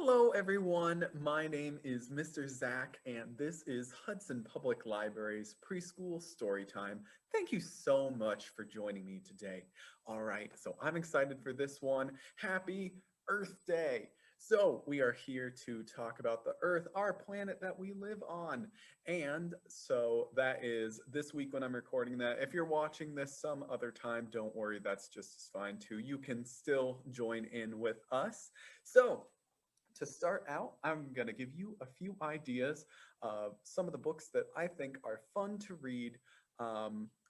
Hello, everyone. My name is Mr. Zach, and this is Hudson Public Library's Preschool Storytime. Thank you so much for joining me today. All right, so I'm excited for this one. Happy Earth Day. So, we are here to talk about the Earth, our planet that we live on. And so that is this week when I'm recording that. If you're watching this some other time, don't worry, that's just as fine too. You can still join in with us. So, to start out, I'm going to give you a few ideas of some of the books that I think are fun to read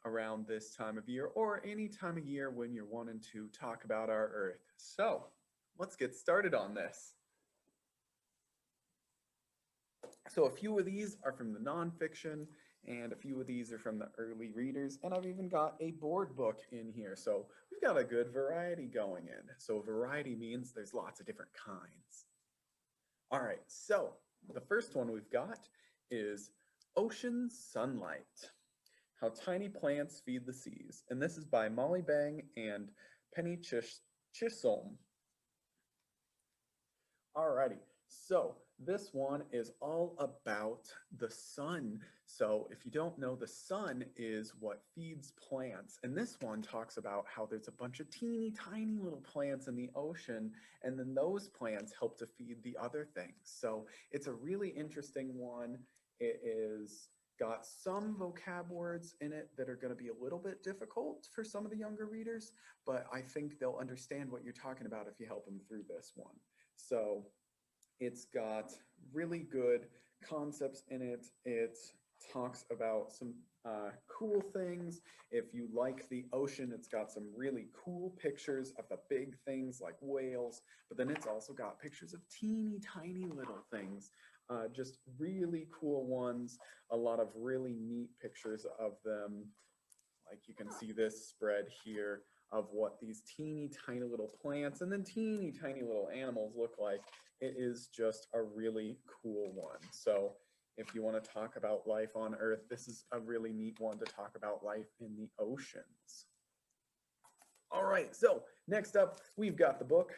around this time of year or any time of year when you're wanting to talk about our Earth. So let's get started on this. So a few of these are from the nonfiction and a few of these are from the early readers. And I've even got a board book in here. So we've got a good variety going in. So variety means there's lots of different kinds. All right, so the first one we've got is Ocean Sunlight, How Tiny Plants Feed the Seas. And this is by Molly Bang and Penny Chisholm. Alrighty, so this one is all about the sun. So if you don't know, the sun is what feeds plants. And this one talks about how there's a bunch of teeny tiny little plants in the ocean, and then those plants help to feed the other things. So it's a really interesting one. It is got some vocab words in it that are going to be a little bit difficult for some of the younger readers, but I think they'll understand what you're talking about if you help them through this one. So it's got really good concepts in it. It talks about some cool things. If you like the ocean, it's got some really cool pictures of the big things like whales, but then it's also got pictures of teeny tiny little things. Just really cool ones, a lot of really neat pictures of them. Like you can see this spread here of what these teeny tiny little plants and then teeny tiny little animals look like. It is just a really cool one. So if you want to talk about life on Earth, this is a really neat one to talk about life in the oceans. All right, so next up, we've got the book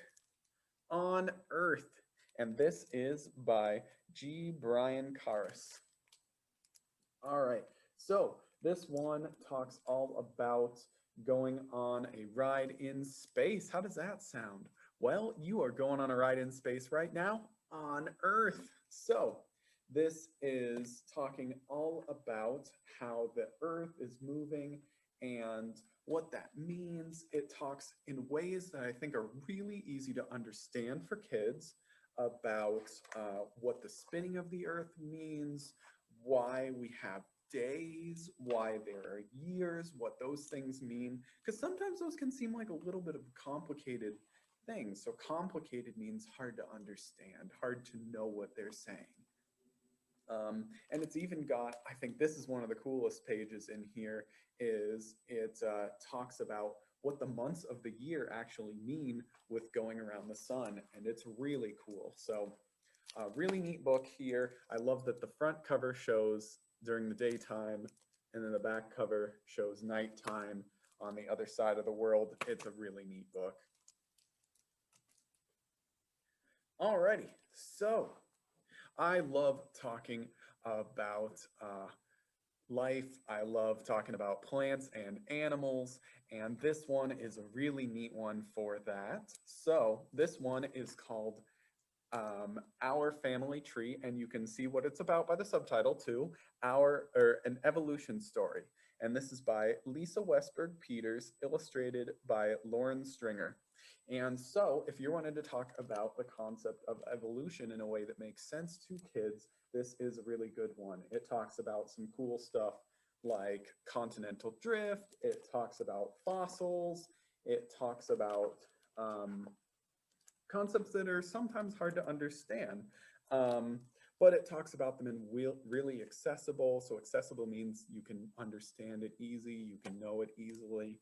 On Earth, and this is by G. Brian Carus. All right, so this one talks all about going on a ride in space. How does that sound? Well, you are going on a ride in space right now on Earth. So this is talking all about how the Earth is moving and what that means. It talks in ways that I think are really easy to understand for kids about what the spinning of the Earth means, why we have days, why there are years, what those things mean, because sometimes those can seem like a little bit of complicated things. So complicated means hard to understand, hard to know what they're saying. And it's even got, I think this is one of the coolest pages in here, is it talks about what the months of the year actually mean with going around the sun, and it's really cool. So really neat book here. I love that the front cover shows during the daytime, and then the back cover shows nighttime on the other side of the world. It's a really neat book. Alrighty, so I love talking about life. I love talking about plants and animals, and this one is a really neat one for that. So this one is called Our Family Tree, and you can see what it's about by the subtitle too, An Evolution Story. And this is by Lisa Westberg Peters, illustrated by Lauren Stringer. And so if you wanted to talk about the concept of evolution in a way that makes sense to kids, this is a really good one. It talks about some cool stuff like continental drift. It talks about fossils. It talks about concepts that are sometimes hard to understand, but it talks about them in really accessible. So accessible means you can understand it easy, you can know it easily,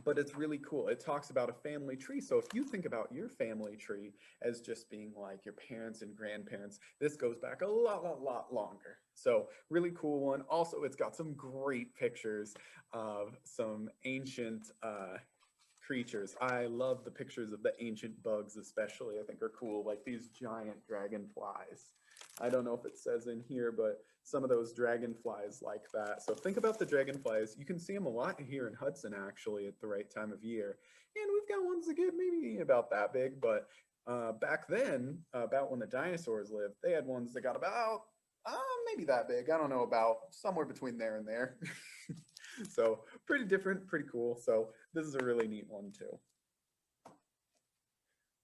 but it's really cool. It talks about a family tree. So if you think about your family tree as just being like your parents and grandparents, this goes back a lot longer. So really cool one. Also, it's got some great pictures of some ancient creatures. I love the pictures of the ancient bugs especially. I think are cool, like these giant dragonflies. I don't know if it says in here, but some of those dragonflies like that. So think about the dragonflies. You can see them a lot here in Hudson actually at the right time of year. And we've got ones that get maybe about that big, but back then, about when the dinosaurs lived, they had ones that got about maybe that big. I don't know, about somewhere between there and there. So pretty different, pretty cool. So this is a really neat one too.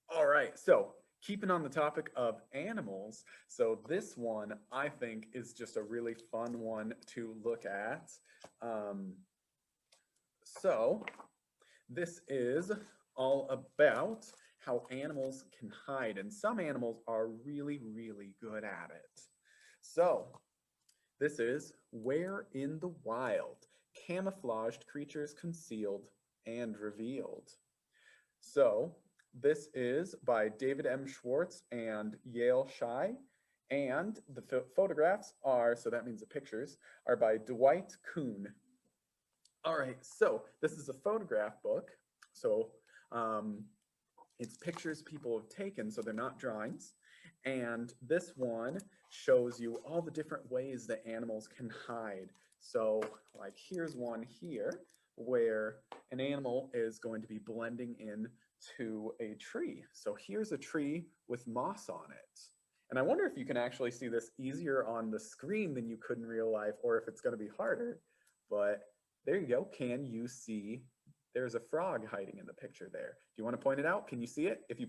All right, so keeping on the topic of animals, so this one I think is just a really fun one to look at. Um, so this is all about how animals can hide, and some animals are really, really good at it. So this is Where in the Wild, Camouflaged Creatures Concealed and Revealed. So this is by David M. Schwartz and Yale Shai. And the photographs are, so that means the pictures, are by Dwight Kuhn. All right, so this is a photograph book. So it's pictures people have taken, so they're not drawings. And this one shows you all the different ways that animals can hide. So like here's one here where an animal is going to be blending in to a tree. So here's a tree with moss on it. And I wonder if you can actually see this easier on the screen than you could in real life, or if it's going to be harder. But there you go. Can you see? There's a frog hiding in the picture there. Do you want to point it out? Can you see it? If you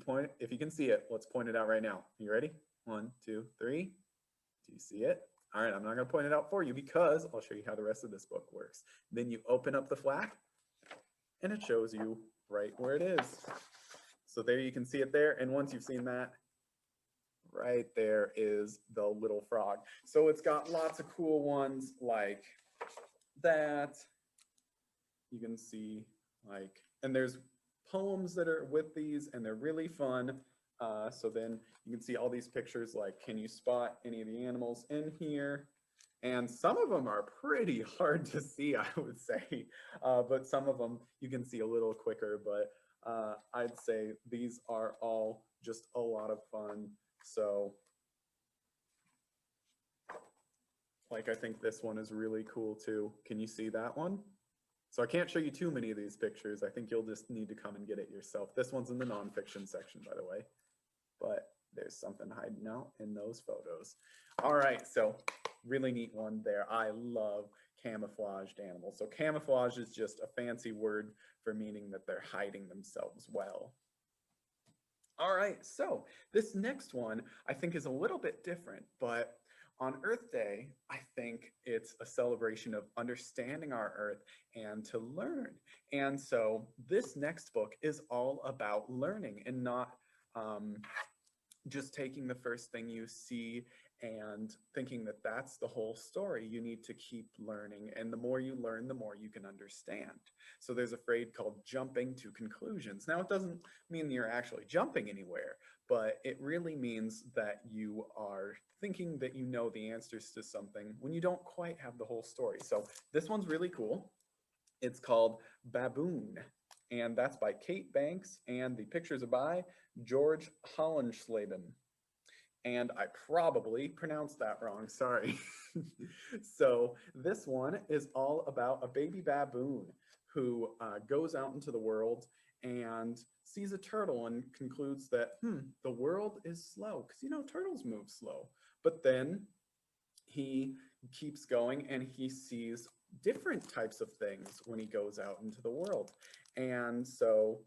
can see it, let's point it out right now. You ready? 1, 2, 3. Do you see it? All right, I'm not going to point it out for you because I'll show you how the rest of this book works. Then you open up the flap and it shows you right where it is. So there you can see it there. And once you've seen that, right there is the little frog. So it's got lots of cool ones like that. You can see like, and there's poems that are with these and they're really fun. So then you can see all these pictures like, can you spot any of the animals in here? And some of them are pretty hard to see, I would say, but some of them you can see a little quicker, but I'd say these are all just a lot of fun. So like, I think this one is really cool too. Can you see that one? So I can't show you too many of these pictures. I think you'll just need to come and get it yourself. This one's in the nonfiction section, by the way, but there's something hiding out in those photos. All right, so really neat one there. I love camouflaged animals. So camouflage is just a fancy word for meaning that they're hiding themselves well. All right, so this next one I think is a little bit different, but on Earth Day, I think it's a celebration of understanding our Earth and to learn. And so this next book is all about learning and not just taking the first thing you see and thinking that that's the whole story. You need to keep learning, and the more you learn, the more you can understand. So there's a phrase called jumping to conclusions. Now, it doesn't mean you're actually jumping anywhere, but it really means that you are thinking that you know the answers to something when you don't quite have the whole story. So this one's really cool. It's called Baboon, and that's by Kate Banks, and the pictures are by George Hollenschladen. And I probably pronounced that wrong, sorry. So this one is all about a baby baboon who goes out into the world and sees a turtle and concludes that, the world is slow, because you know, turtles move slow. But then he keeps going and he sees different types of things when he goes out into the world. And so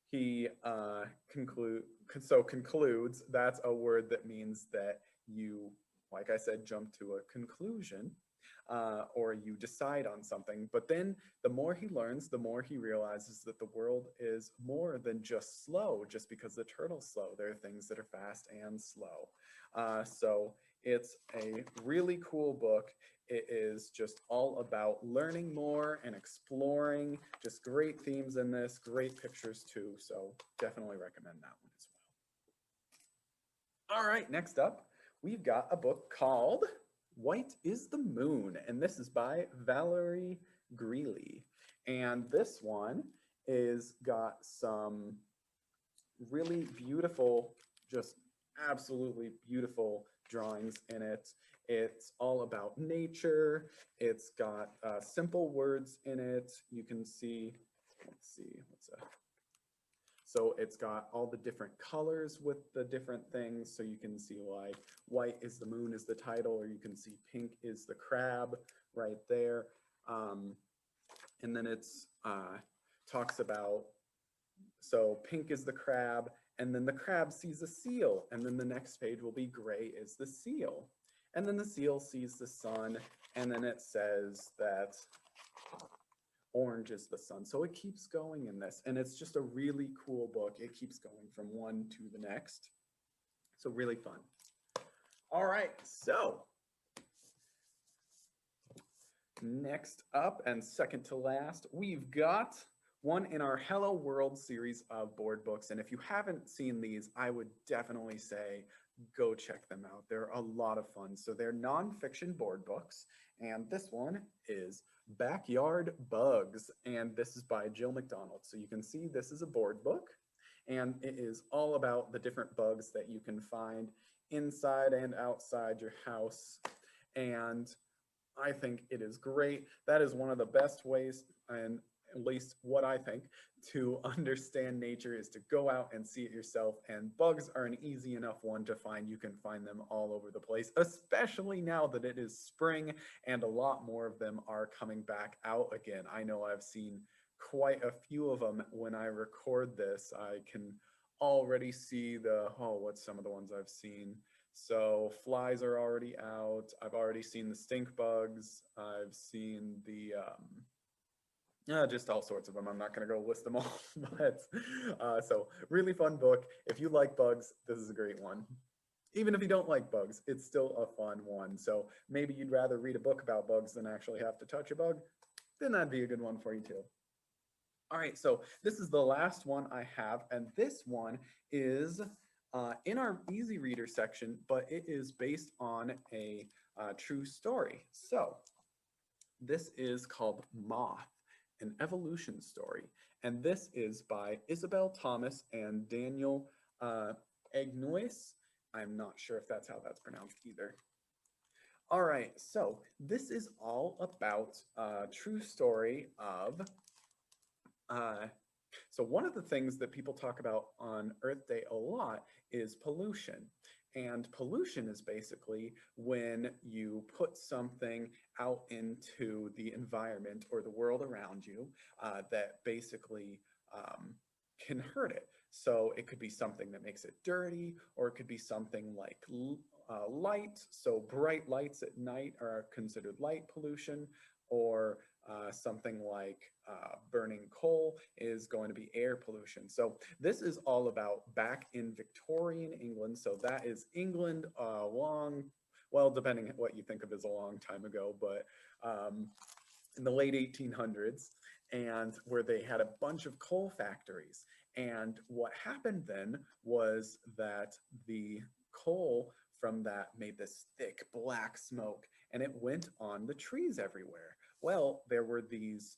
he concludes, that's a word that means that you, like I said, jump to a conclusion, or you decide on something. But then the more he learns, the more he realizes that the world is more than just slow, just because the turtle's slow. There are things that are fast and slow. So it's a really cool book. It is just all about learning more and exploring. Just great themes in this, great pictures too. So definitely recommend that one as well. All right, next up, we've got a book called White is the Moon, and this is by Valerie Greeley. And this one is got some really beautiful, just absolutely beautiful drawings in it. It's all about nature. It's got simple words in it. You can see, let's see, so it's got all the different colors with the different things. So you can see like white is the moon is the title, or you can see pink is the crab right there. And then it's talks about, so pink is the crab, and then the crab sees a seal, and then the next page will be gray is the seal. And then the seal sees the sun, and then it says that orange is the sun. So it keeps going in this, and it's just a really cool book. It keeps going from one to the next. So really fun. All right, so next up and second to last, we've got one in our Hello World series of board books. And if you haven't seen these, I would definitely say go check them out. They're a lot of fun. So they're nonfiction board books. And this one is Backyard Bugs. And this is by Jill McDonald. So you can see this is a board book. And it is all about the different bugs that you can find inside and outside your house. And I think it is great. That is one of the best ways, and at least what I think, to understand nature is to go out and see it yourself. And bugs are an easy enough one to find. You can find them all over the place, especially now that it is spring and a lot more of them are coming back out again. I know I've seen quite a few of them when I record this. I can already see what's some of the ones I've seen? So flies are already out. I've already seen the stink bugs. I've seen the, just all sorts of them. I'm not going to go list them all, but so really fun book. If you like bugs, this is a great one. Even if you don't like bugs, it's still a fun one. So maybe you'd rather read a book about bugs than actually have to touch a bug, then that'd be a good one for you too. All right, so this is the last one I have, and this one is in our easy reader section, but it is based on a true story. So this is called Moth, an evolution story. And this is by Isabel Thomas and Daniel Egnois. I'm not sure if that's how that's pronounced either. All right, so this is all about a true story of so one of the things that people talk about on Earth Day a lot is pollution. And pollution is basically when you put something out into the environment or the world around you that basically can hurt it. So it could be something that makes it dirty, or it could be something like light. So bright lights at night are considered light pollution, or something like burning coal is going to be air pollution. So this is all about back in Victorian England. So that is England well, depending on what you think of as a long time ago, but in the late 1800s, and where they had a bunch of coal factories. And what happened then was that the coal from that made this thick black smoke, and it went on the trees everywhere. Well, there were these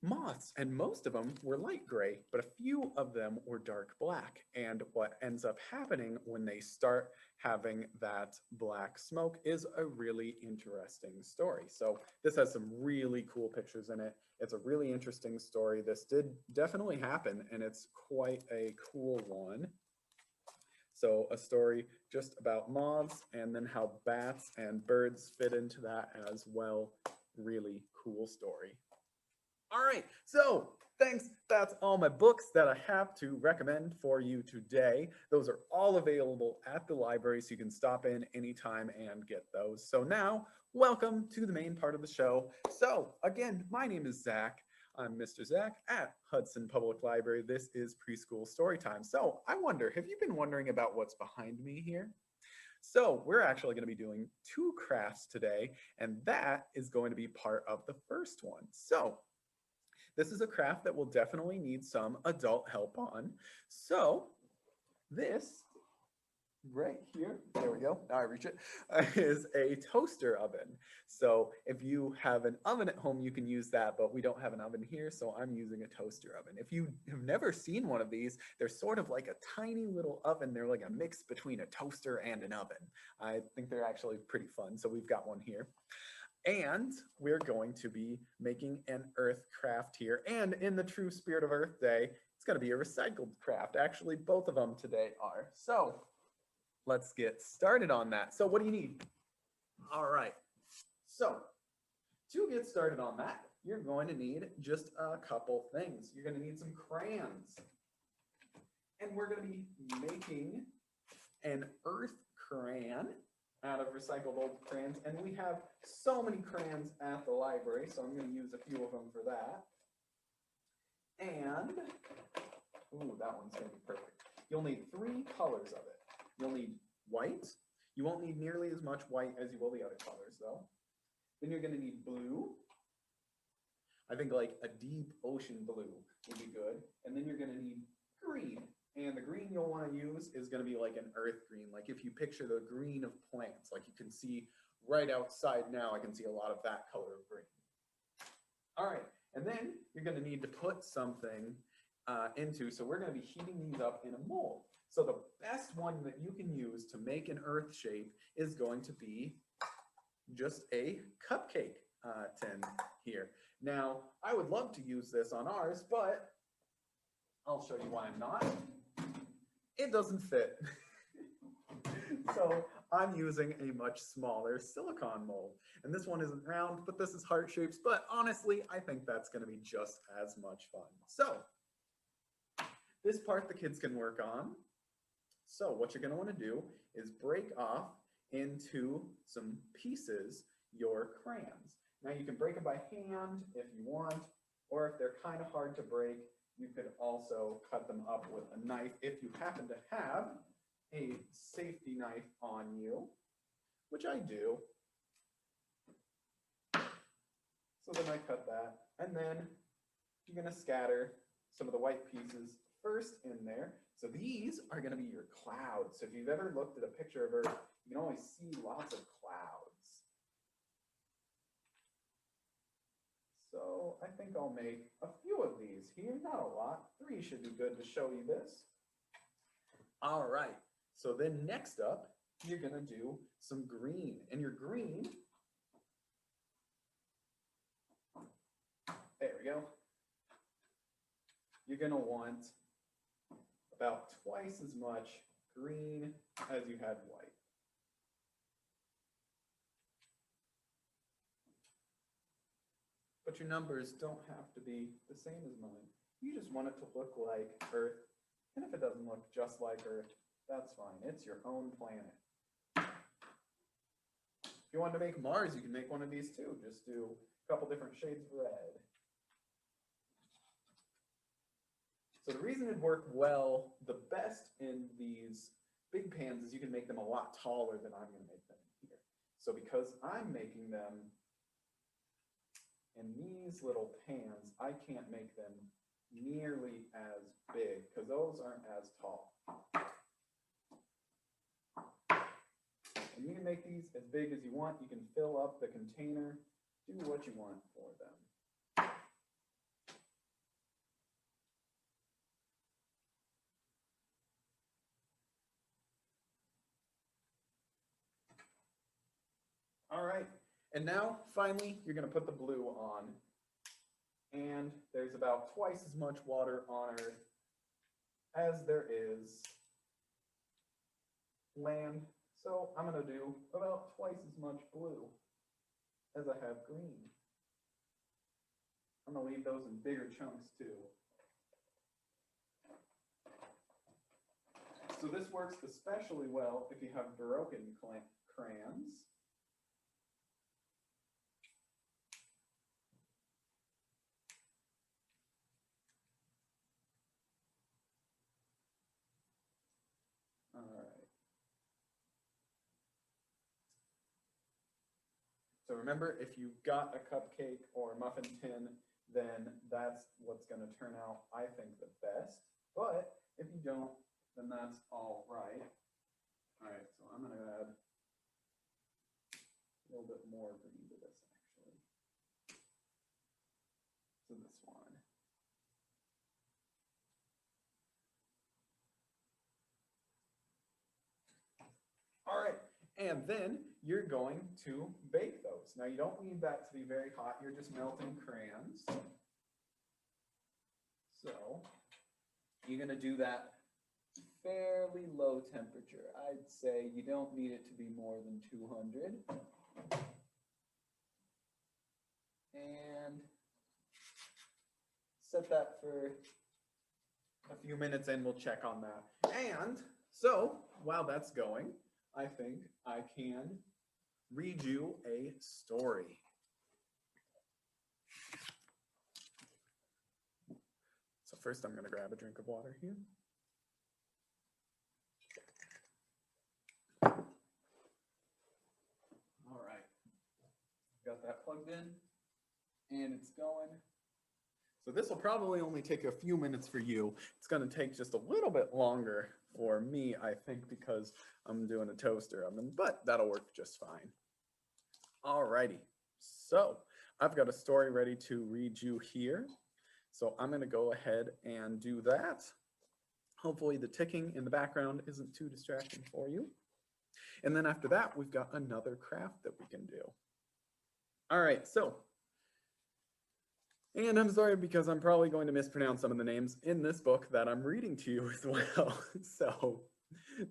moths, and most of them were light gray, but a few of them were dark black. And what ends up happening when they start having that black smoke is a really interesting story. So this has some really cool pictures in it. It's a really interesting story. This did definitely happen, and it's quite a cool one. So a story just about moths, and then how bats and birds fit into that as well. Really cool story. All right, so thanks. That's all my books that I have to recommend for you today. Those are all available at the library, so you can stop in anytime and get those. So now, welcome to the main part of the show. So again, my name is Zach. I'm Mr. Zach at Hudson Public Library. This is Preschool Storytime. So I wonder, have you been wondering about what's behind me here? So we're actually going to be doing 2 crafts today, and that is going to be part of the first one. So this is a craft that will definitely need some adult help on. So this right here, there we go, now I reach it, is a toaster oven. So if you have an oven at home, you can use that, but we don't have an oven here, so I'm using a toaster oven. If you have never seen one of these, they're sort of like a tiny little oven. They're like a mix between a toaster and an oven. I think they're actually pretty fun, so we've got one here. And we're going to be making an earth craft here. And in the true spirit of Earth Day, it's going to be a recycled craft. Actually, both of them today are. So let's get started on that. So what do you need? All right. So to get started on that, you're going to need just a couple things. You're going to need some crayons. And we're going to be making an earth crayon out of recycled old crayons. And we have so many crayons at the library, so I'm going to use a few of them for that. And, ooh, that one's going to be perfect. You'll need 3 colors of it. You'll need white. You won't need nearly as much white as you will the other colors, though. Then you're going to need blue. I think like a deep ocean blue would be good. And then you're going to need green. And the green you'll want to use is going to be like an earth green. Like if you picture the green of plants, like you can see right outside now, I can see a lot of that color of green. All right, and then you're going to need to put something into, so we're going to be heating these up in a mold. So the best one that you can use to make an earth shape is going to be just a cupcake tin here. Now, I would love to use this on ours, but I'll show you why I'm not. It doesn't fit. So I'm using a much smaller silicone mold. And this one isn't round, but this is heart shapes. But honestly, I think that's going to be just as much fun. So this part the kids can work on. So what you're going to want to do is break off into some pieces your crayons. Now you can break them by hand if you want, or if they're kind of hard to break, you could also cut them up with a knife if you happen to have a safety knife on you, which I do. So then I cut that, and then you're going to scatter some of the white pieces first in there. So these are going to be your clouds. So if you've ever looked at a picture of Earth, you can always see lots of clouds. So I think I'll make a few of these here, not a lot. 3 should be good to show you this. All right, so then next up, you're gonna do some green. And your green, there we go. You're gonna want about twice as much green as you had white. But your numbers don't have to be the same as mine. You just want it to look like Earth. And if it doesn't look just like Earth, that's fine. It's your own planet. If you want to make Mars, you can make one of these too. Just do a couple different shades of red. So the reason it worked well, the best in these big pans is you can make them a lot taller than I'm going to make them here. So because I'm making them in these little pans, I can't make them nearly as big because those aren't as tall. And you can make these as big as you want. You can fill up the container, do what you want for them. All right, and now finally you're going to put the blue on. And there's about twice as much water on Earth as there is land. So I'm going to do about twice as much blue as I have green. I'm going to leave those in bigger chunks too. So this works especially well if you have broken crayons. All right. So remember, if you've got a cupcake or a muffin tin, then that's what's going to turn out, I think, the best. But if you don't, then that's all right. All right, so I'm gonna add a little bit more green to this actually. To this one. All right, and then you're going to bake those. Now you don't need that to be very hot, you're just melting crayons. So you're gonna do that fairly low temperature. I'd say you don't need it to be more than 200. And set that for a few minutes and we'll check on that. And so while that's going, I think I can read you a story. So first I'm going to grab a drink of water here. All right, got that plugged in and it's going. So this will probably only take a few minutes for you. It's going to take just a little bit longer for me, I think, because I'm doing a toaster oven, but that'll work just fine. Alrighty, so I've got a story ready to read you here. So I'm going to go ahead and do that. Hopefully the ticking in the background isn't too distracting for you. And then after that, we've got another craft that we can do. All right, so, and I'm sorry because I'm probably going to mispronounce some of the names in this book that I'm reading to you as well. So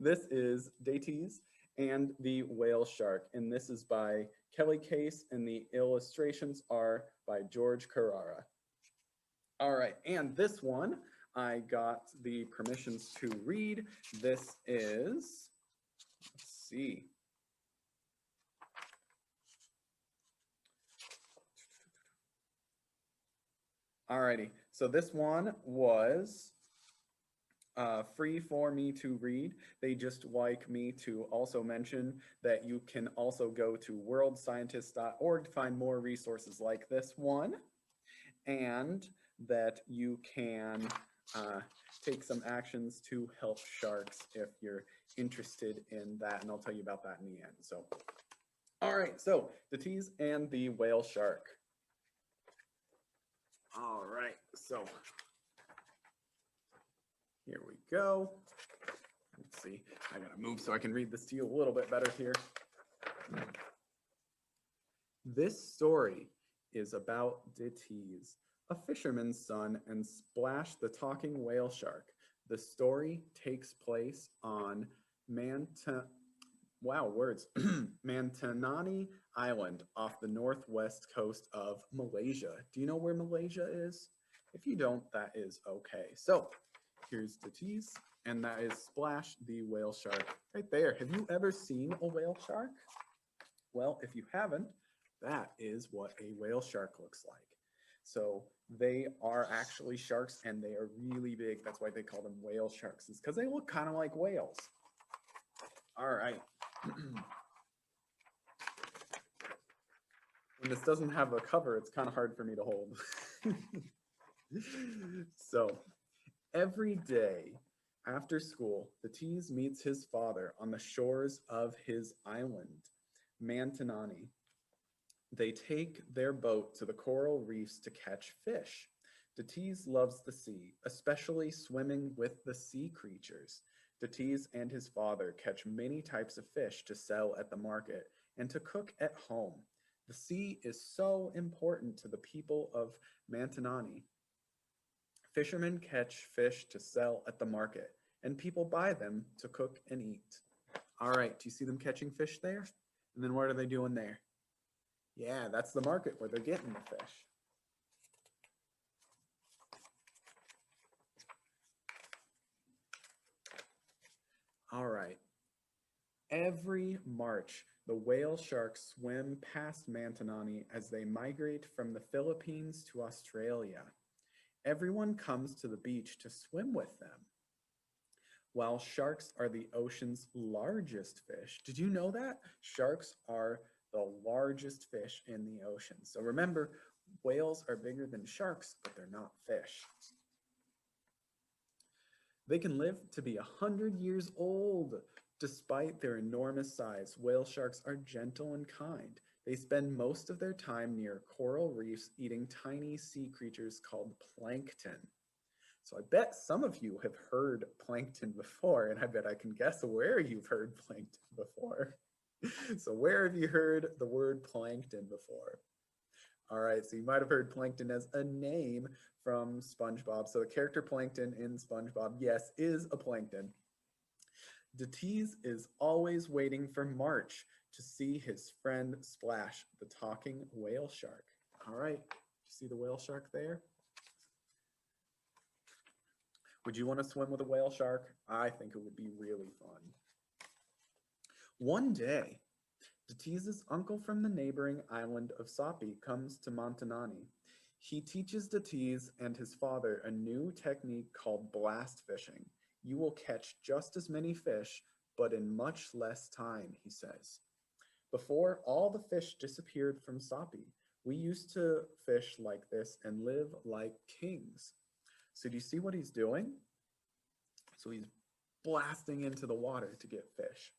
this is Dates and the Whale Shark, and this is by Kelly Case, and the illustrations are by George Carrara. All right, and this one, I got the permissions to read. This is, let's see. Alrighty, so this one was free for me to read. They just like me to also mention that you can also go to worldscientist.org to find more resources like this one, and that you can take some actions to help sharks if you're interested in that, and I'll tell you about that in the end. So, all right, so Dates and the Whale Shark. All right, so here we go. Let's see, I gotta move so I can read this to you a little bit better here. This story is about Dates, a fisherman's son, and Splash the talking whale shark. The story takes place on Mantanani Island off the northwest coast of Malaysia. Do you know where Malaysia is? If you don't, that is okay. So here's Dates, and that is Splash the whale shark right there. Have you ever seen a whale shark? Well, if you haven't, that is what a whale shark looks like. So they are actually sharks and they are really big. That's why they call them whale sharks, is because they look kind of like whales. All right. When this doesn't have a cover, it's kind of hard for me to hold. So every day after school, Dates meets his father on the shores of his island, Mantanani. They take their boat to the coral reefs to catch fish. Dates loves the sea, especially swimming with the sea creatures. Dates and his father catch many types of fish to sell at the market and to cook at home. The sea is so important to the people of Mantanani. Fishermen catch fish to sell at the market, and people buy them to cook and eat. All right, do you see them catching fish there? And then what are they doing there? Yeah, that's the market where they're getting the fish. All right. Every March, the whale sharks swim past Mantanani as they migrate from the Philippines to Australia. Everyone comes to the beach to swim with them. While sharks are the ocean's largest fish, did you know that? Sharks are the largest fish in the ocean. So remember, whales are bigger than sharks, but they're not fish. They can live to be 100 years old. Despite their enormous size, whale sharks are gentle and kind. They spend most of their time near coral reefs eating tiny sea creatures called plankton. So I bet some of you have heard plankton before, and I bet I can guess where you've heard plankton before. So where have you heard the word plankton before? All right, so you might have heard plankton as a name from SpongeBob. So the character Plankton in SpongeBob, yes, is a plankton. Detiz is always waiting for March to see his friend Splash, the talking whale shark. All right, you see the whale shark there? Would you want to swim with a whale shark? I think it would be really fun. One day, Datiz's uncle from the neighboring island of Sapi comes to Montanani. He teaches Datiz and his father a new technique called blast fishing. You will catch just as many fish, but in much less time, he says. Before all the fish disappeared from Sapi, we used to fish like this and live like kings. So do you see what he's doing? So he's blasting into the water to get fish.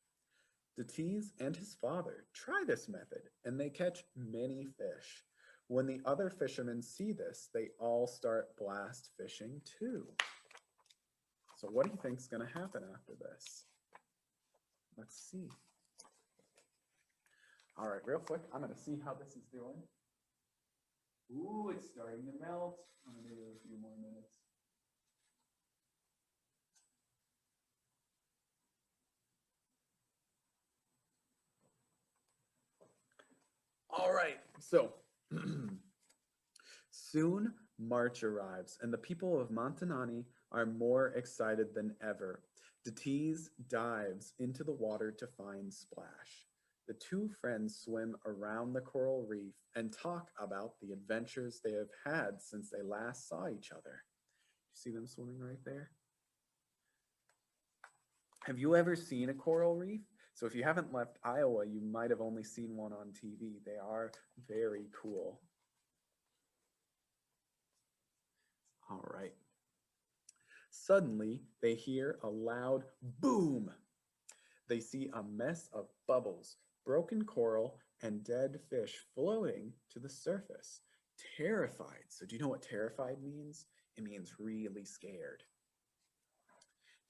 Datiz and his father try this method, and they catch many fish. When the other fishermen see this, they all start blast fishing too. So what do you think is going to happen after this? Let's see. All right, real quick, I'm going to see how this is doing. Ooh, it's starting to melt. I'm going to give it a few more minutes. All right, so soon March arrives, and the people of Montanani are more excited than ever. Datiz dives into the water to find Splash. The two friends swim around the coral reef and talk about the adventures they have had since they last saw each other. You see them swimming right there? Have you ever seen a coral reef? So if you haven't left Iowa, you might have only seen one on TV. They are very cool. All right. Suddenly, they hear a loud boom. They see a mess of bubbles, broken coral, and dead fish floating to the surface. Terrified. So do you know what terrified means? It means really scared.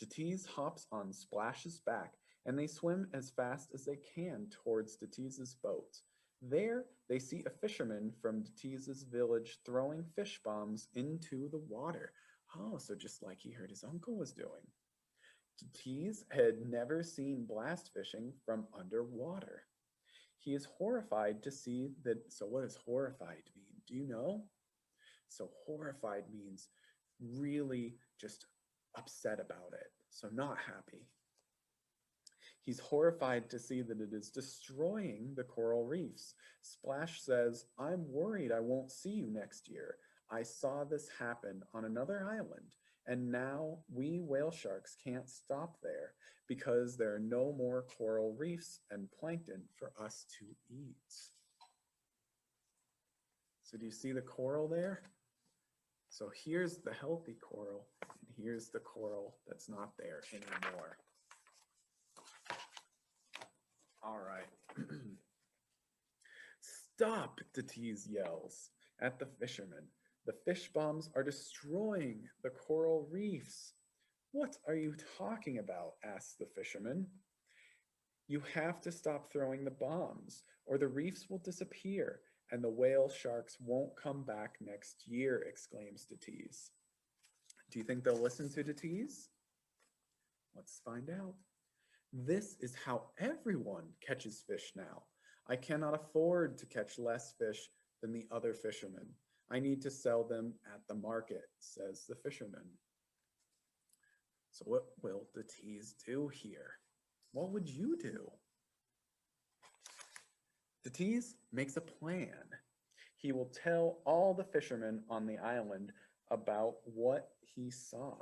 Datiz hops on Splash's back, and they swim as fast as they can towards Datiz's boat. There, they see a fisherman from Datiz's village throwing fish bombs into the water. Oh, so just like he heard his uncle was doing. Datiz had never seen blast fishing from underwater. He is horrified to see that. So, what does horrified mean? Do you know? So, horrified means really just upset about it. So, not happy. He's horrified to see that it is destroying the coral reefs. Splash says, I'm worried I won't see you next year. I saw this happen on another island, and now we whale sharks can't stop there because there are no more coral reefs and plankton for us to eat. So do you see the coral there? So here's the healthy coral, and here's the coral that's not there anymore. All right. Stop, Datiz yells at the fishermen. The fish bombs are destroying the coral reefs. What are you talking about? Asks the fisherman. You have to stop throwing the bombs, or the reefs will disappear, and the whale sharks won't come back next year, exclaims Datiz. Do you think they'll listen to Datiz? Let's find out. This is how everyone catches fish now. I cannot afford to catch less fish than the other fishermen. I need to sell them at the market, says the fisherman. So what will Datiz do here? What would you do? Datiz makes a plan. He will tell all the fishermen on the island about what he saw.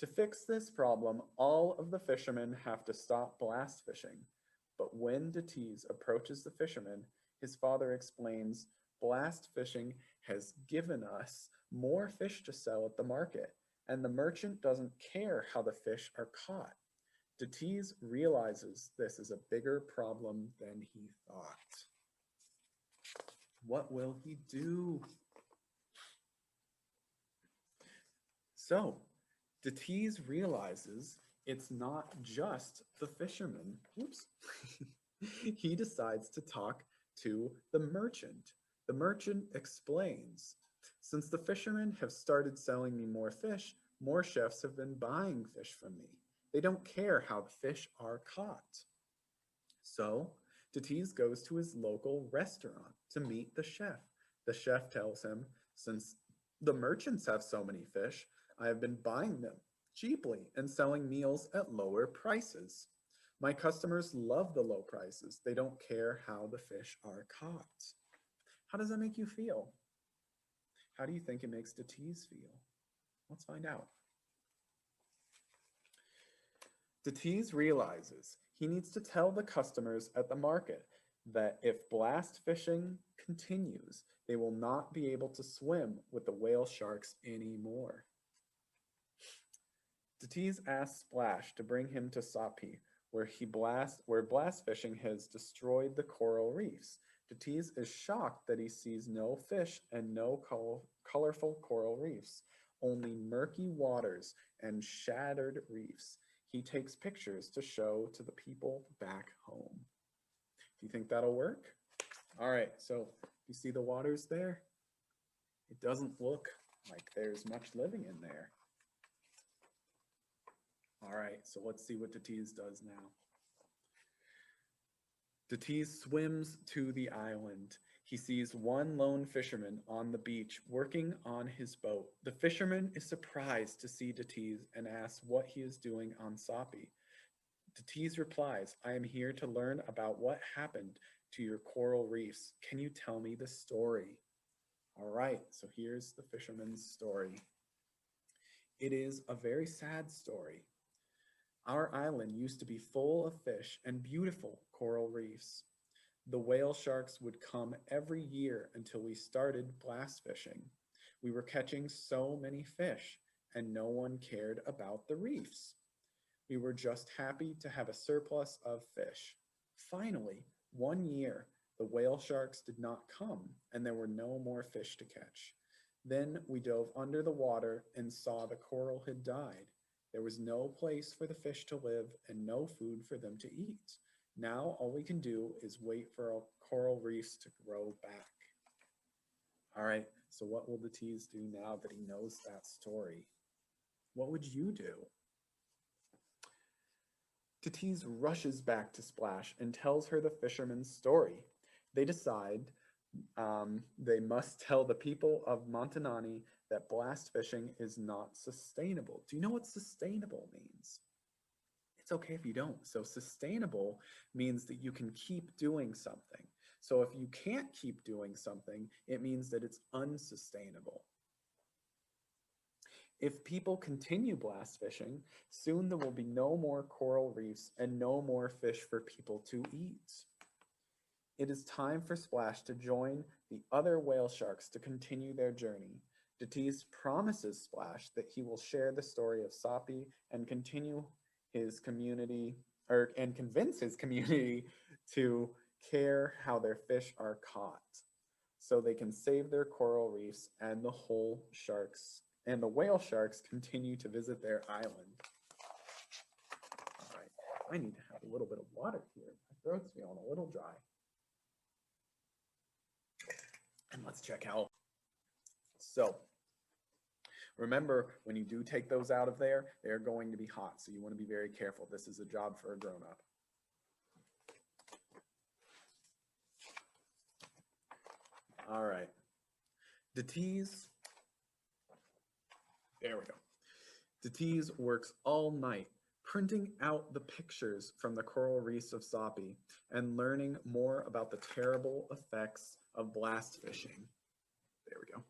To fix this problem, all of the fishermen have to stop blast fishing. But when Datiz approaches the fishermen, his father explains, blast fishing has given us more fish to sell at the market, and the merchant doesn't care how the fish are caught. Detiz realizes this is a bigger problem than he thought. What will he do? So, Detiz realizes it's not just the fisherman. Oops. He decides to talk to the merchant. The merchant explains, since the fishermen have started selling me more fish, more chefs have been buying fish from me. They don't care how the fish are caught. So, Detiz goes to his local restaurant to meet the chef. The chef tells him, since the merchants have so many fish, I have been buying them cheaply and selling meals at lower prices. My customers love the low prices. They don't care how the fish are caught. How does that make you feel? How do you think it makes Detiz feel? Let's find out. Detiz realizes he needs to tell the customers at the market that if blast fishing continues, they will not be able to swim with the whale sharks anymore. Detiz asks Splash to bring him to Sapi, where blast fishing has destroyed the coral reefs. Detiz is shocked that he sees no fish and no colorful coral reefs, only murky waters and shattered reefs. He takes pictures to show to the people back home. Do you think that'll work? All right, so you see the waters there? It doesn't look like there's much living in there. All right, so let's see what Detiz does now. Detiz swims to the island. He sees one lone fisherman on the beach working on his boat. The fisherman is surprised to see Detiz and asks what he is doing on Sapi. Detiz replies, I am here to learn about what happened to your coral reefs. Can you tell me the story? All right, so here's the fisherman's story. It is a very sad story. Our island used to be full of fish and beautiful coral reefs. The whale sharks would come every year until we started blast fishing. We were catching so many fish, and no one cared about the reefs. We were just happy to have a surplus of fish. Finally, one year, the whale sharks did not come, and there were no more fish to catch. Then we dove under the water and saw the coral had died. There was no place for the fish to live and no food for them to eat. Now all we can do is wait for our coral reefs to grow back. All right, so what will Detiz do now that he knows that story? What would you do? Detiz rushes back to Splash and tells her the fisherman's story. They decide they must tell the people of Montanani that blast fishing is not sustainable. Do you know what sustainable means? It's okay if you don't. So sustainable means that you can keep doing something. So if you can't keep doing something, it means that it's unsustainable. If people continue blast fishing, soon there will be no more coral reefs and no more fish for people to eat. It is time for Splash to join the other whale sharks to continue their journey. Detiz promises Splash that he will share the story of Sapi and continue his community, and convince his community to care how their fish are caught, so they can save their coral reefs and the whole sharks and the whale sharks continue to visit their island. All right, I need to have a little bit of water here. My throat's feeling a little dry. And let's check out. So remember, when you do take those out of there, they're going to be hot. So you want to be very careful. This is a job for a grown-up. All right. Detiz. There we go. Detiz works all night printing out the pictures from the coral reefs of Sapi and learning more about the terrible effects of blast fishing. There we go.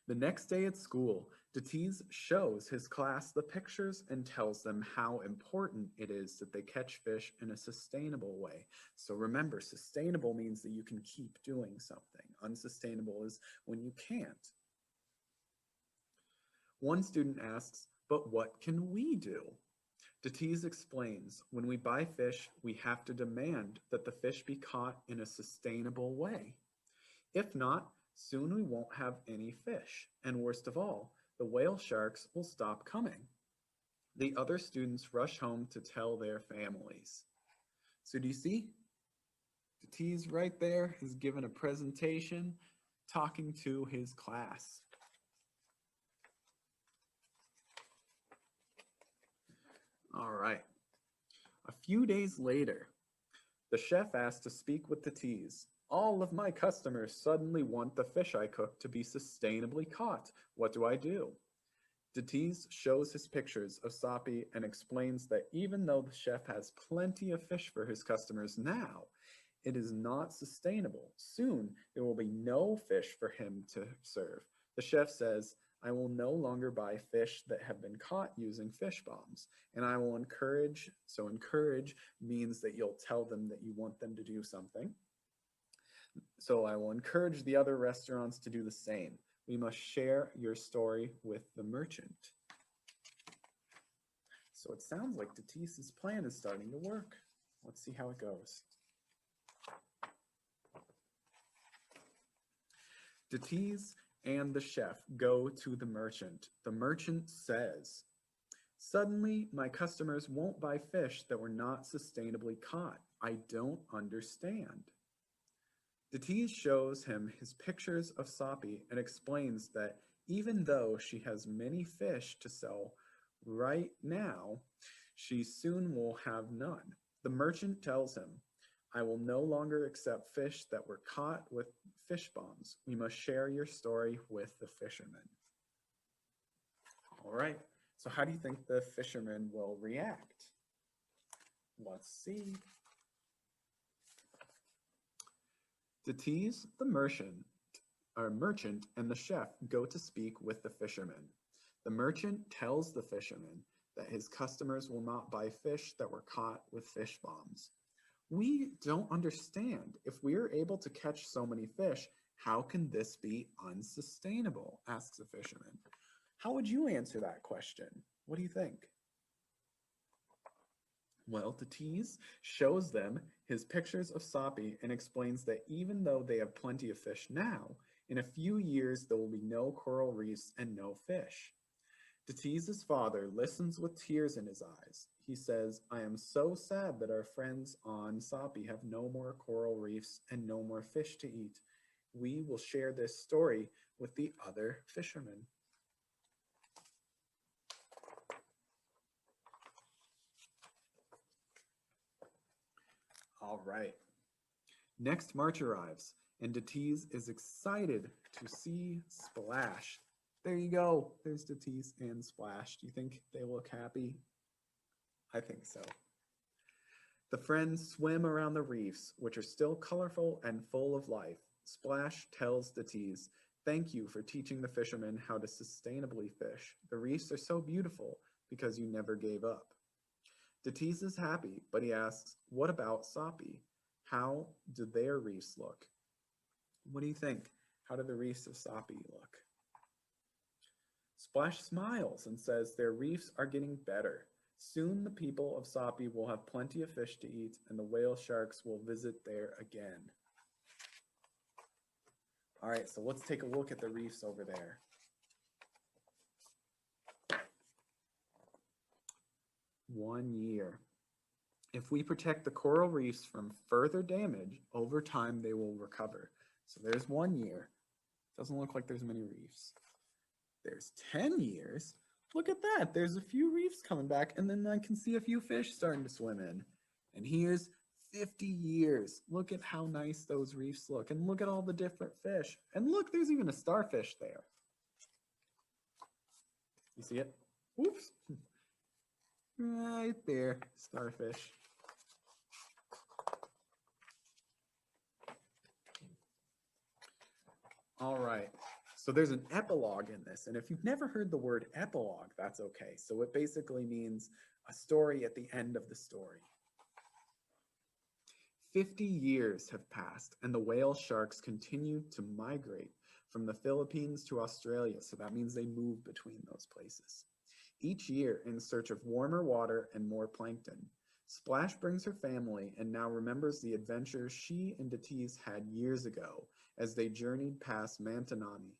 The next day at school, Detiz shows his class the pictures and tells them how important it is that they catch fish in a sustainable way. So remember, sustainable means that you can keep doing something. Unsustainable is when you can't. One student asks, but what can we do? Detiz explains, when we buy fish, we have to demand that the fish be caught in a sustainable way. If not, soon we won't have any fish, and worst of all, the whale sharks will stop coming. The other students rush home to tell their families. So do you see? Detiz right there is given a presentation talking to his class. All right. A few days later, the chef asked to speak with Detiz. All of my customers suddenly want the fish I cook to be sustainably caught. What do I do? Detiz shows his pictures of Sapi and explains that even though the chef has plenty of fish for his customers now, it is not sustainable. Soon, there will be no fish for him to serve. The chef says, I will no longer buy fish that have been caught using fish bombs, and I will encourage, so encourage means that you'll tell them that you want them to do something. So I will encourage the other restaurants to do the same. We must share your story with the merchant. So it sounds like Detiz's plan is starting to work. Let's see how it goes. Detiz and the chef go to the merchant. The merchant says, suddenly, my customers won't buy fish that were not sustainably caught. I don't understand. Detiz shows him his pictures of Sapi and explains that even though she has many fish to sell right now, she soon will have none. The merchant tells him, I will no longer accept fish that were caught with fish bombs. We must share your story with the fisherman. All right, so how do you think the fisherman will react? Let's see. Detiz, the merchant, and the chef go to speak with the fisherman. The merchant tells the fisherman that his customers will not buy fish that were caught with fish bombs. We don't understand. If we are able to catch so many fish, how can this be unsustainable? Asks the fisherman. How would you answer that question? What do you think? Well, Detiz shows them his pictures of Sapi and explains that even though they have plenty of fish now, in a few years there will be no coral reefs and no fish. Detiz's father listens with tears in his eyes. He says, I am so sad that our friends on Sapi have no more coral reefs and no more fish to eat. We will share this story with the other fishermen. All right. Next March arrives, and Detiz is excited to see Splash. There you go. There's Detiz and Splash. Do you think they look happy? I think so. The friends swim around the reefs, which are still colorful and full of life. Splash tells Detiz, thank you for teaching the fishermen how to sustainably fish. The reefs are so beautiful because you never gave up. Detiz is happy, but he asks, what about Sapi? How do their reefs look? What do you think? How do the reefs of Sapi look? Splash smiles and says their reefs are getting better. Soon the people of Sapi will have plenty of fish to eat and the whale sharks will visit there again. All right, so let's take a look at the reefs over there. One year. If we protect the coral reefs from further damage, over time they will recover. So there's 1 year. Doesn't look like there's many reefs. There's 10 years. Look at that. There's a few reefs coming back, and then I can see a few fish starting to swim in. And here's 50 years. Look at how nice those reefs look, and look at all the different fish. And look, there's even a starfish there. You see it? Oops. Right there, starfish. All right, so there's an epilogue in this, and if you've never heard the word epilogue, that's okay. So it basically means a story at the end of the story. 50 years have passed, and the whale sharks continue to migrate from the Philippines to Australia, so that means they move between those places. each year in search of warmer water and more plankton. Splash brings her family and now remembers the adventure she and Datiz had years ago as they journeyed past Mantanani.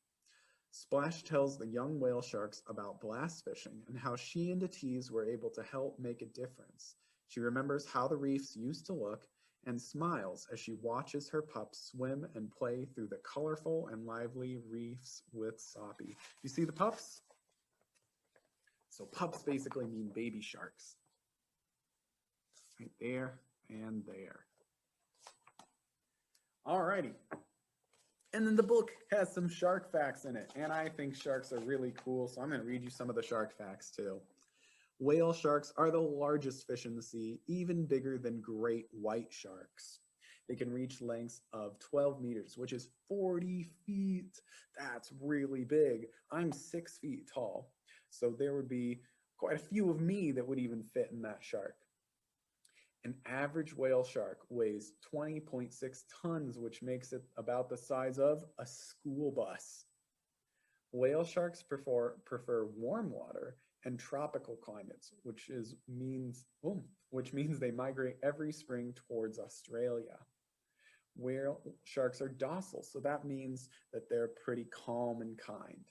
Splash tells the young whale sharks about blast fishing and how she and Datiz were able to help make a difference. She remembers how the reefs used to look and smiles as she watches her pups swim and play through the colorful and lively reefs with Soppy. You see the pups? So pups basically mean baby sharks. Right there and there. Alrighty. And then the book has some shark facts in it, and I think sharks are really cool, so I'm going to read you some of the shark facts too. Whale sharks are the largest fish in the sea, even bigger than great white sharks. They can reach lengths of 12 meters, which is 40 feet. That's really big. I'm 6 feet tall, so there would be quite a few of me that would even fit in that shark. An average whale shark weighs 20.6 tons, which makes it about the size of a school bus. Whale sharks prefer warm water and tropical climates, which means they migrate every spring towards Australia. Whale sharks are docile, so that means that they're pretty calm and kind.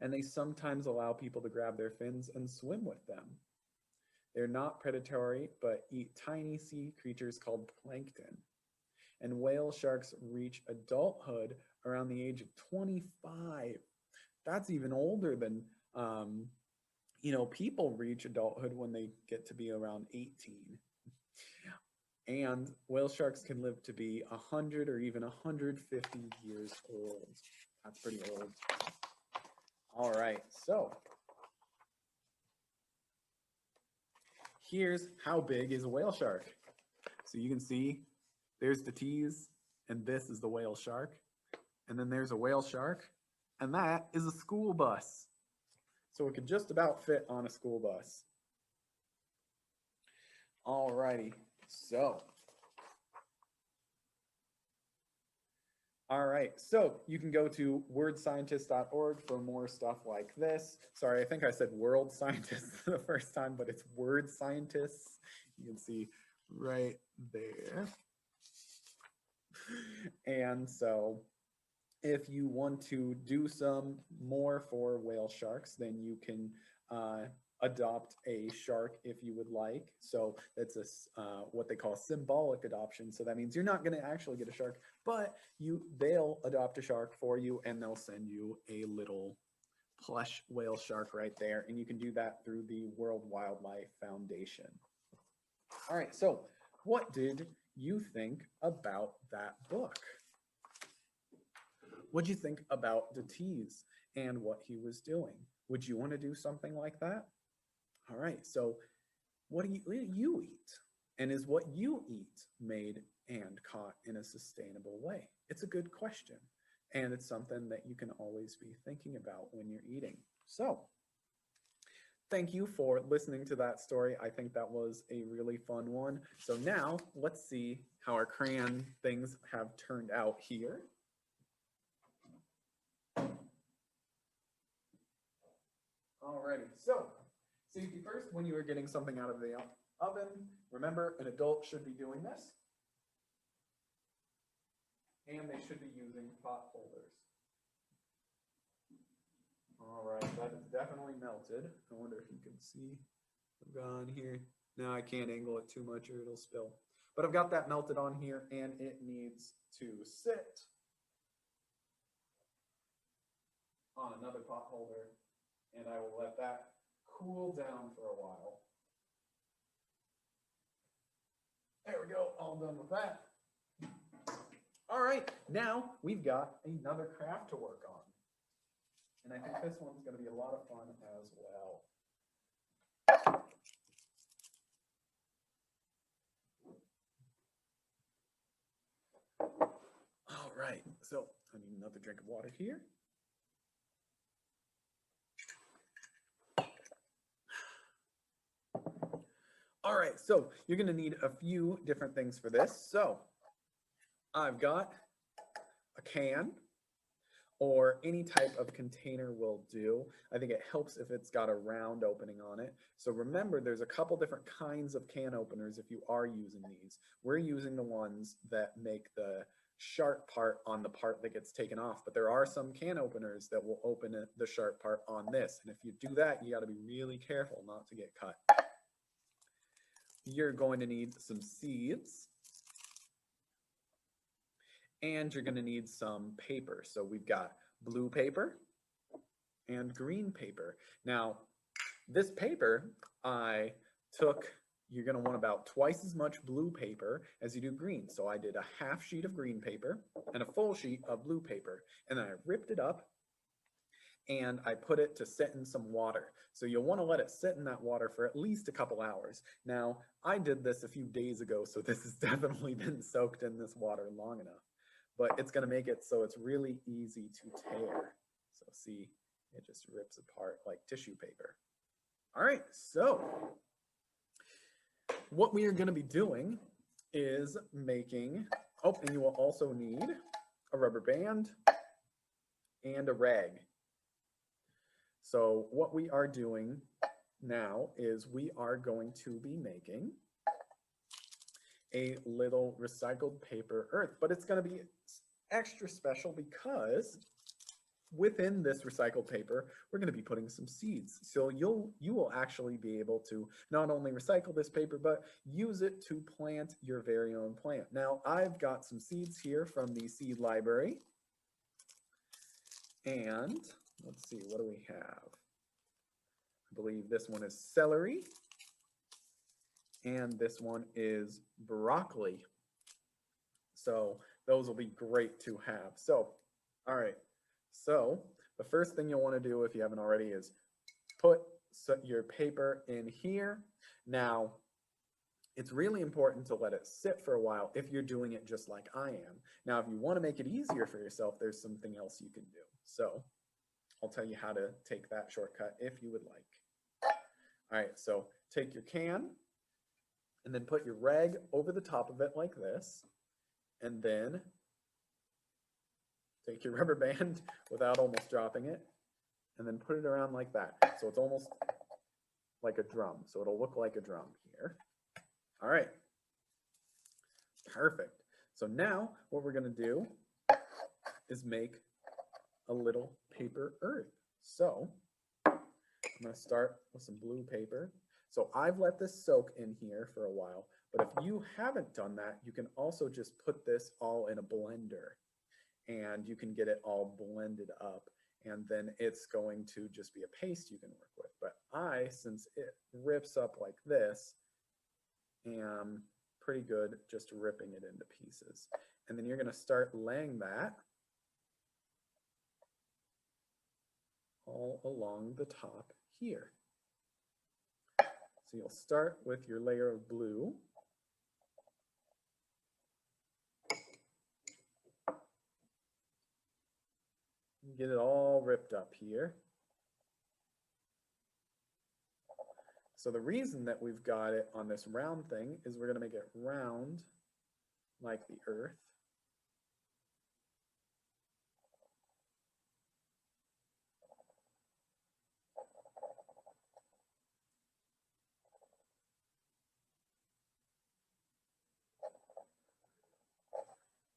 And they sometimes allow people to grab their fins and swim with them. They're not predatory, but eat tiny sea creatures called plankton. And whale sharks reach adulthood around the age of 25. That's even older than, people reach adulthood when they get to be around 18. And whale sharks can live to be 100 or even 150 years old. That's pretty old. All right, so here's how big is a whale shark. So you can see there's the tease, and this is the whale shark. And then there's a whale shark, and that is a school bus. So it could just about fit on a school bus. All righty, so. All right, so you can go to wordscientist.org for more stuff like this. Sorry, I think I said world scientists the first time, but it's word scientists. You can see right there. And so if you want to do some more for whale sharks, then you can adopt a shark if you would like. So that's what they call symbolic adoption. So that means you're not going to actually get a shark, but they'll adopt a shark for you, and they'll send you a little plush whale shark right there. And you can do that through the World Wildlife Foundation. All right, so what did you think about that book? What did you think about Datiz and what he was doing? Would you want to do something like that? All right, so what do you eat? And is what you eat made and caught in a sustainable way? It's a good question, and it's something that you can always be thinking about when you're eating. So thank you for listening to that story. I think that was a really fun one. So now let's see how our crayon things have turned out here. Alrighty, so safety first. When you are getting something out of the oven, remember an adult should be doing this, and they should be using pot holders. All right, that is definitely melted. I wonder if you can see. I've got on here. No, I can't angle it too much or it'll spill. But I've got that melted on here, and it needs to sit on another pot holder, and I will let that cool down for a while. There we go, all done with that. All right, now we've got another craft to work on. And I think this one's going to be a lot of fun as well. All right, so I need another drink of water here. All right, so you're going to need a few different things for this. So I've got a can, or any type of container will do. I think it helps if it's got a round opening on it. So remember, there's a couple different kinds of can openers if you are using these. We're using the ones that make the sharp part on the part that gets taken off, but there are some can openers that will open the sharp part on this. And if you do that, you got to be really careful not to get cut. You're going to need some seeds. And you're going to need some paper. So we've got blue paper and green paper. Now, this paper I took, you're going to want about twice as much blue paper as you do green. So I did a half sheet of green paper and a full sheet of blue paper. And then I ripped it up and I put it to sit in some water. So you'll want to let it sit in that water for at least a couple hours. Now, I did this a few days ago, so this has definitely been soaked in this water long enough. But it's going to make it so it's really easy to tear. So see, it just rips apart like tissue paper. All right, so what we are going to be doing is making, oh, and you will also need a rubber band and a rag. So what we are doing now is we are going to be making a little recycled paper earth, but it's going to be extra special because within this recycled paper, we're going to be putting some seeds. So you will actually be able to not only recycle this paper, but use it to plant your very own plant. Now, I've got some seeds here from the seed library. And let's see, what do we have? I believe this one is celery. And this one is broccoli. So those will be great to have. So, all right. So the first thing you'll want to do if you haven't already is put your paper in here. Now, it's really important to let it sit for a while if you're doing it just like I am. Now, if you want to make it easier for yourself, there's something else you can do. So I'll tell you how to take that shortcut if you would like. All right, so take your can and then put your rag over the top of it like this. And then take your rubber band without almost dropping it and then put it around like that. So it's almost like a drum. So it'll look like a drum here. All right. Perfect. So now what we're going to do is make a little paper earth. So I'm going to start with some blue paper. So I've let this soak in here for a while, but if you haven't done that, you can also just put this all in a blender and you can get it all blended up and then it's going to just be a paste you can work with. But since it rips up like this, am pretty good just ripping it into pieces. And then you're going to start laying that all along the top here. So you'll start with your layer of blue. Get it all ripped up here. So the reason that we've got it on this round thing is we're going to make it round like the earth.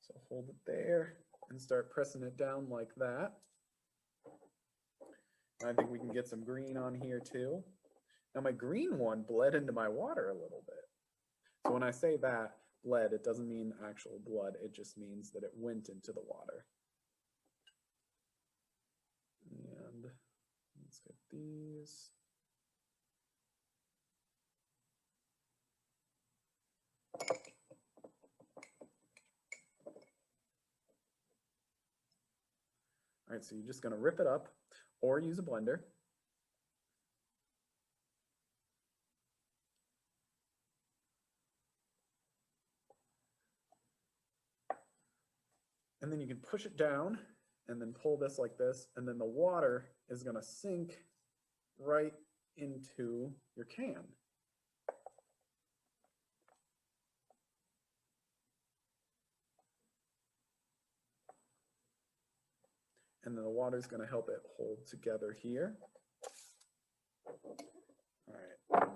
So hold it there and start pressing it down like that. I think we can get some green on here too. Now my green one bled into my water a little bit. So when I say that, bled, it doesn't mean actual blood, it just means that it went into the water. And let's get these. All right, so you're just going to rip it up or use a blender. And then you can push it down and then pull this like this, and then the water is going to sink right into your can. and then the water is going to help it hold together here. All right,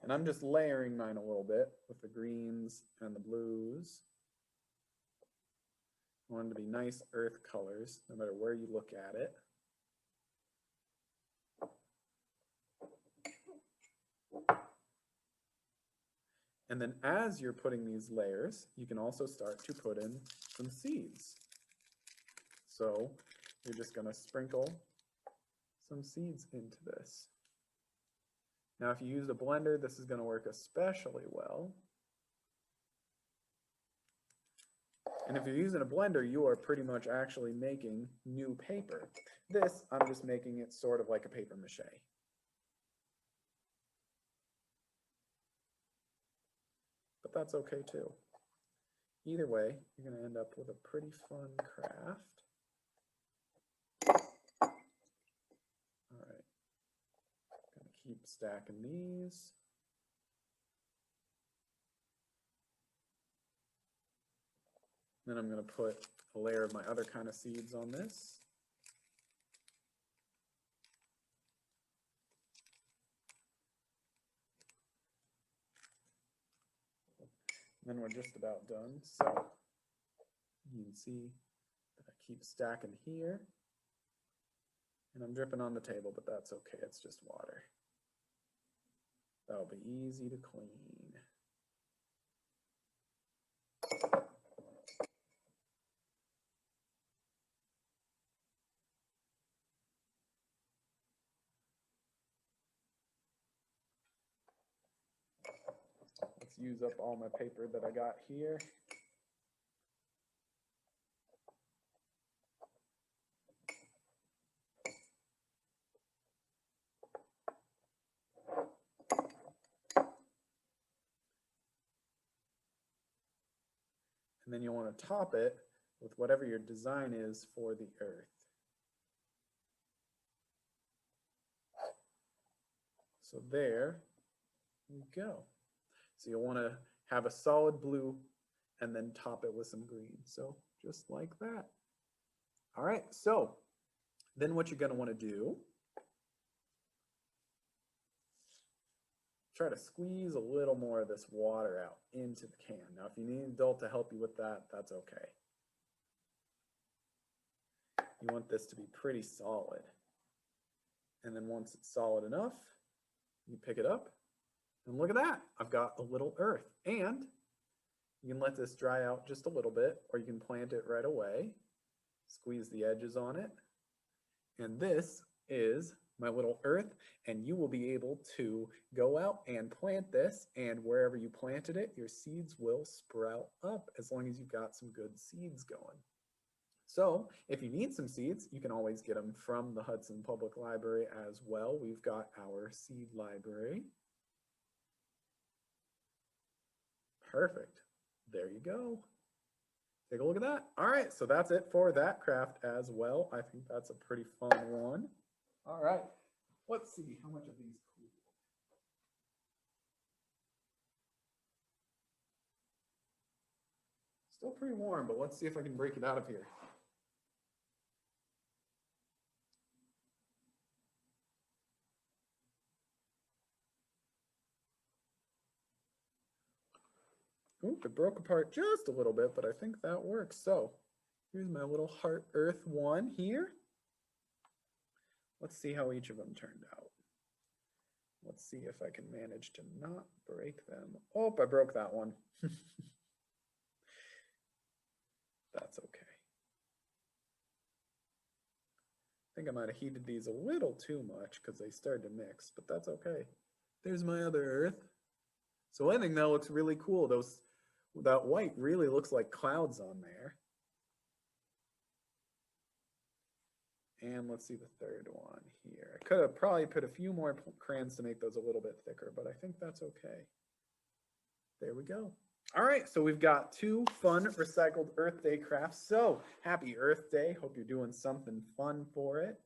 and I'm just layering mine a little bit with the greens and the blues. I want them to be nice earth colors, no matter where you look at it. And then as you're putting these layers, you can also start to put in some seeds. So you're just going to sprinkle some seeds into this. Now, if you use a blender, this is going to work especially well. And if you're using a blender, you are pretty much actually making new paper. This, I'm just making it sort of like a paper mache. But that's okay too. Either way, you're going to end up with a pretty fun craft. All right. Going to keep stacking these. Then I'm going to put a layer of my other kind of seeds on this. And then we're just about done. So you can see that I keep stacking here. And I'm dripping on the table, but that's okay. It's just water. That'll be easy to clean. Let's use up all my paper that I got here. And then you'll want to top it with whatever your design is for the earth. So there we go. So you'll want to have a solid blue and then top it with some green. So just like that. All right, so then what you're going to want to do, try to squeeze a little more of this water out into the can. Now, if you need an adult to help you with that, that's okay. You want this to be pretty solid. And then once it's solid enough, you pick it up, and look at that. I've got a little earth. And you can let this dry out just a little bit, or you can plant it right away. Squeeze the edges on it. And this is my little earth, and you will be able to go out and plant this, and wherever you planted it, your seeds will sprout up as long as you've got some good seeds going. So if you need some seeds, you can always get them from the Hudson Public Library as well. We've got our seed library. Perfect. There you go. Take a look at that. All right, so that's it for that craft as well. I think that's a pretty fun one. All right, let's see how much of these cool. Still pretty warm, but let's see if I can break it out of here. Oop, it broke apart just a little bit, but I think that works. So here's my little heart earth one here. Let's see how each of them turned out. Let's see if I can manage to not break them. Oh, I broke that one. That's okay. I think I might have heated these a little too much because they started to mix, but that's okay. There's my other earth. So I think that looks really cool. That white really looks like clouds on there. And let's see the third one here. I could have probably put a few more crayons to make those a little bit thicker, but I think that's okay. There we go. All right, so we've got 2 fun recycled Earth Day crafts. So happy Earth Day. Hope you're doing something fun for it.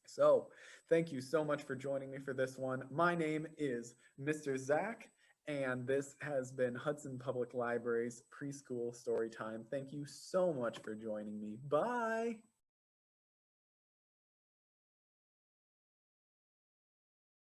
So thank you so much for joining me for this one. My name is Mr. Zach, and this has been Hudson Public Library's Preschool Storytime. Thank you so much for joining me. Bye.